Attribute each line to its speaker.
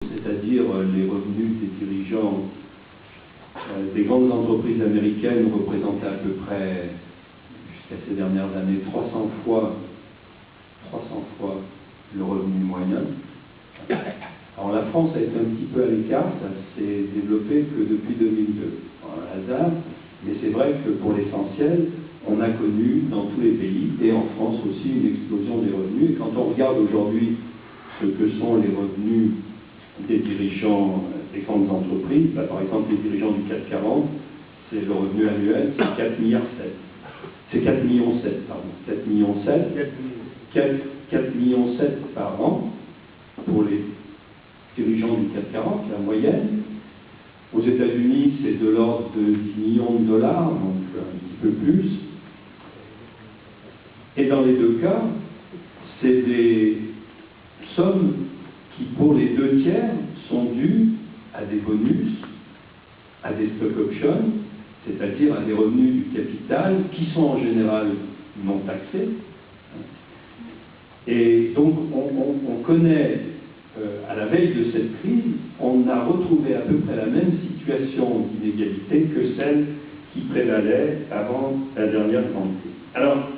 Speaker 1: c'est-à-dire les revenus des dirigeants des grandes entreprises américaines représentaient à peu près, jusqu'à ces dernières années, 300 fois le revenu moyen. Alors la France a été un petit peu à l'écart, ça s'est développé que depuis 2002, un hasard, mais c'est vrai que pour l'essentiel, on a connu dans tous les pays, et en France aussi, une explosion des revenus. Et quand on regarde aujourd'hui ce que sont les revenus des dirigeants des grandes entreprises, par exemple les dirigeants du CAC 40, c'est le revenu annuel, c'est 4 milliards 7. C'est 4 millions 7, pardon. 4 millions 7. 4 millions 7 par an pour les dirigeants du CAC 40, la moyenne. Aux États-Unis, c'est de l'ordre de 10 millions de dollars, donc un petit peu plus. Et dans les deux cas, c'est des sommes qui, pour les 2 tiers, sont dues à des bonus, à des stock options, c'est-à-dire à des revenus du capital qui sont en général non taxés. Et donc, on connaît, à la veille de cette crise, on a retrouvé à peu près la même situation d'inégalité que celle qui prévalait avant la dernière grande crise. Alors,